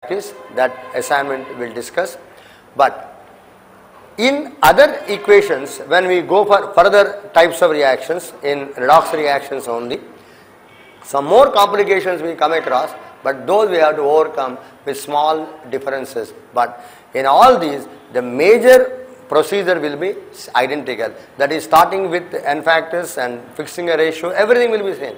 practice. That assignment will discuss. But in other equations, when we go for further types of reactions, in redox reactions only, some more complications we come across, but those we have to overcome with small differences. But in all these, the major procedure will be identical. That is, starting with n factors and fixing a ratio, everything will be same.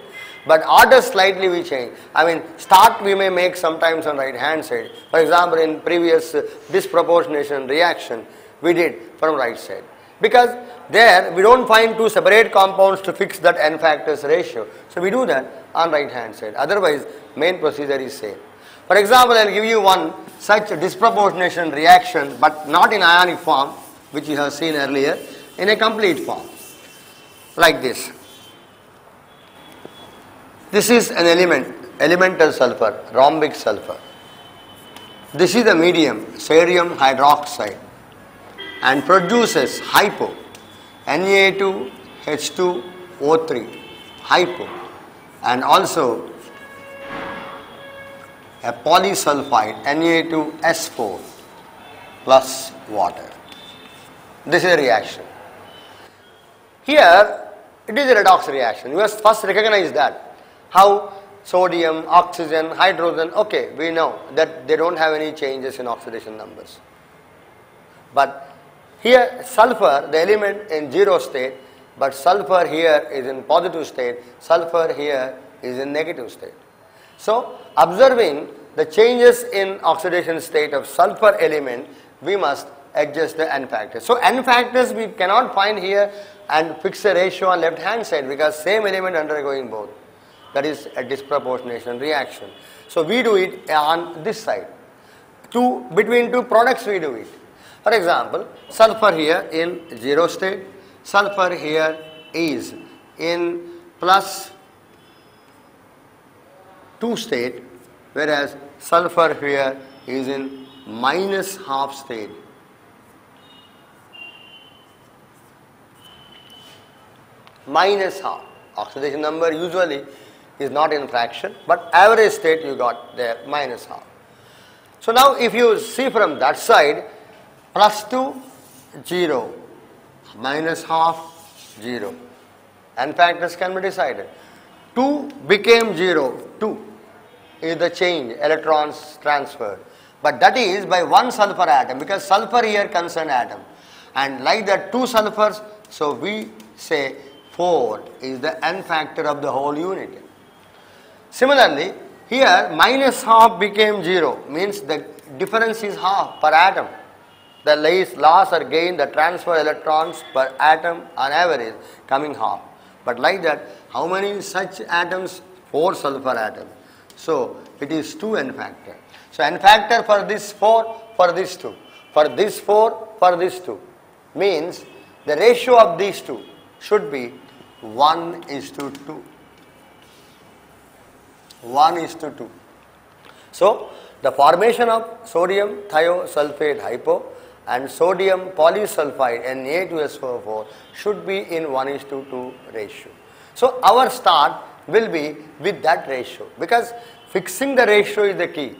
But order slightly we change. I mean, start we may make sometimes on right hand side. For example, in previous disproportionation reaction, we did from right side. Because there we don't find two separate compounds to fix that n factors ratio. So we do that on right hand side. Otherwise, main procedure is same. For example, I will give you one such disproportionation reaction, but not in ionic form, which you have seen earlier, in a complete form. Like this. This is an element, elemental sulfur, rhombic sulfur. This is the medium, sodium hydroxide, and produces hypo, Na2H2O3, hypo, and also a polysulfide, Na2S4 plus water. This is a reaction. Here, it is a redox reaction. You must first recognize that. How sodium, oxygen, hydrogen, okay, we know that they don't have any changes in oxidation numbers. But here sulfur, the element in zero state, but sulfur here is in positive state, sulfur here is in negative state. So, observing the changes in oxidation state of sulfur element, we must adjust the n factors. So, n factors we cannot find here and fix a ratio on left hand side because same element undergoing both. That is a disproportionation reaction. So, we do it on this side. Between two products we do it. For example, sulfur here in zero state, sulfur here is in plus 2 state, whereas sulfur here is in minus half state. Minus half. Oxidation number usually is not in fraction, but average state you got there, minus half. So now if you see from that side, plus 2, 0, minus half, 0. N factors can be decided. 2 became 0, 2 is the change, electrons transferred. But that is by one sulfur atom, because sulfur here concerned atom. And like that 2 sulfurs, so we say 4 is the n factor of the whole unit. Similarly, here minus half became 0, means the difference is half per atom. The loss or gain, the transfer electrons per atom on average coming half. But like that, how many such atoms? 4 sulfur atoms. So, it is 2 n factor. So, n factor for this 4, for this 2. For this 4, for this 2. Means the ratio of these two should be 1:2. 1:2. So, the formation of sodium thiosulfate hypo and sodium polysulfide Na2SO4 should be in 1:2 ratio. So, our start will be with that ratio, because fixing the ratio is the key.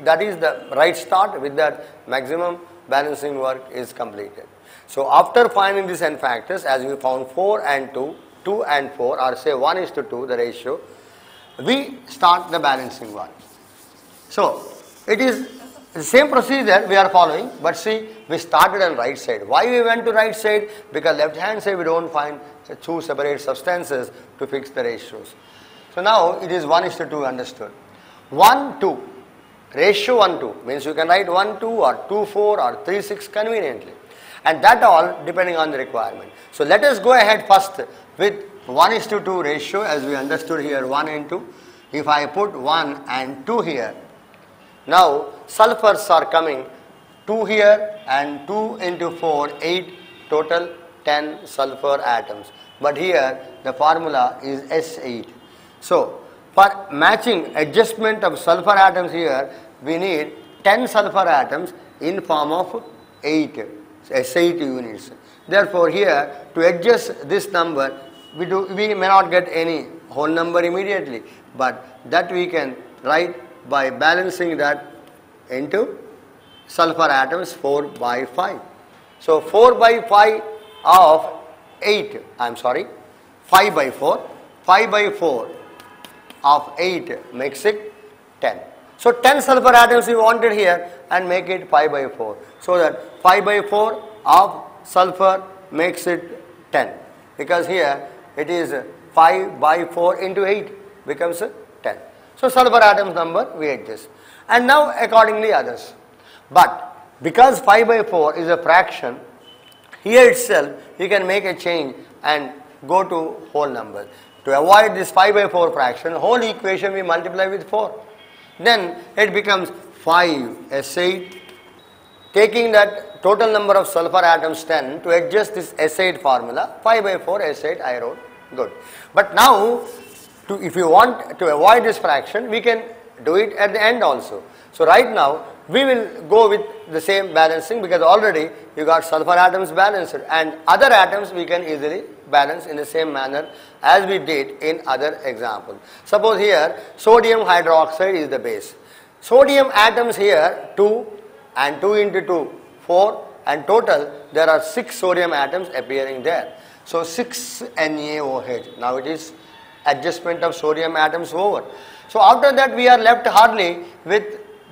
That is the right start. With that, maximum balancing work is completed. So, after finding these n factors, as we found 4 and 2, 2 and 4, or say 1:2 the ratio, we start the balancing work. So, it is the same procedure we are following, but see, we started on right side. Why we went to right side? Because left hand side we don't find two separate substances to fix the ratios. So now it is 1:2 understood. 1:2, ratio 1:2 means you can write 1:2 or 2:4 or 3:6 conveniently. And that all depending on the requirement. So let us go ahead first with 1:2 ratio, as we understood here 1 and 2. If I put 1 and 2 here, now sulfurs are coming 2 here and 2 into 4, 8, total 10 sulfur atoms. But here the formula is S8. So for matching adjustment of sulfur atoms here, we need 10 sulfur atoms in form of 8 S8 units. Therefore here to adjust this number, we may not get any whole number immediately, but that we can write by balancing that into sulfur atoms 4 by 5. So 4 by 5 of 8, 5 by 4. 5 by 4 of 8 makes it 10. So 10 sulfur atoms we wanted here and make it 5 by 4. So that 5 by 4 of sulfur makes it 10. Because here it is 5 by 4 into 8 becomes 10. So sulfur atoms number we adjust. And now accordingly others. But because 5 by 4 is a fraction, here itself you can make a change and go to whole numbers. To avoid this 5 by 4 fraction, whole equation we multiply with 4. Then it becomes 5S8. Taking that total number of sulfur atoms 10 to adjust this S8 formula, 5 by 4 S8 I wrote. Good. But now, if you want to avoid this fraction, we can do it at the end also. So right now, we will go with the same balancing because already you got sulfur atoms balanced and other atoms we can easily balance in the same manner as we did in other example. Suppose here sodium hydroxide is the base. Sodium atoms here 2 and 2 into 2, 4 and total there are 6 sodium atoms appearing there. So 6 NaOH. Now it is adjustment of sodium atoms over. So after that we are left hardly with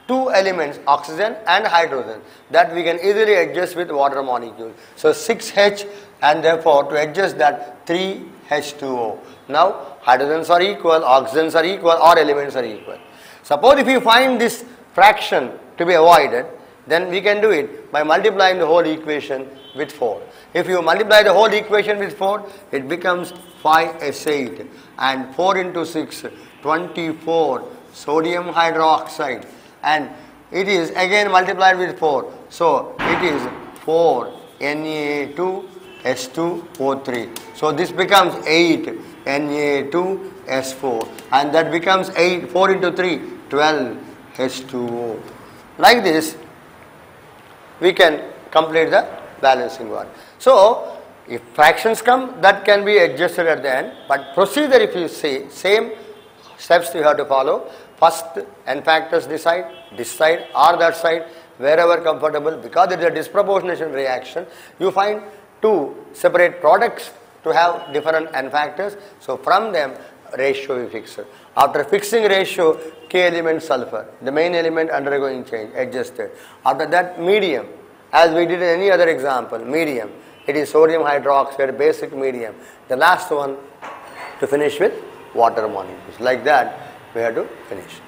2 elements, oxygen and hydrogen, that we can easily adjust with water molecule. So 6H and therefore to adjust that 3H2O. Now hydrogens are equal, oxygens are equal or elements are equal. Suppose if you find this fraction to be avoided, then we can do it by multiplying the whole equation with 4. If you multiply the whole equation with 4, it becomes 5S8 and 4 into 6, 24 sodium hydroxide. And it is again multiplied with 4. So it is 4 Na2S2O3. So this becomes 8 Na2S4 and that becomes 4 into 3, 12 H2O. Like this we can complete the balancing one. So if fractions come, that can be adjusted at the end, but procedure if you see, same steps you have to follow. First n factors decide, this side or that side, wherever comfortable. Because it is a disproportionation reaction, you find 2 separate products to have different n factors. So from them ratio we fix. After fixing ratio, K element sulfur, the main element undergoing change, adjusted. After that medium, as we did in any other example, medium, it is sodium hydroxide, basic medium. The last one to finish with water molecules. Like that we have to finish.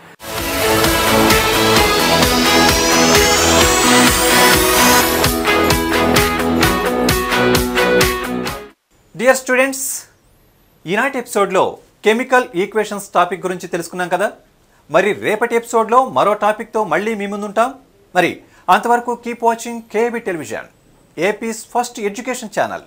Dear students, ఈనాటి ఎపిసోడ్లో chemical equations topic గురించి తెలుసుకున్నాం కదా. మరి రేపటి ఎపిసోడ్లో మరో టాపిక్తో మళ్ళీ మీ ముందుంటాం. మరి అంతవరకు keep watching KB television, APIs first education channel.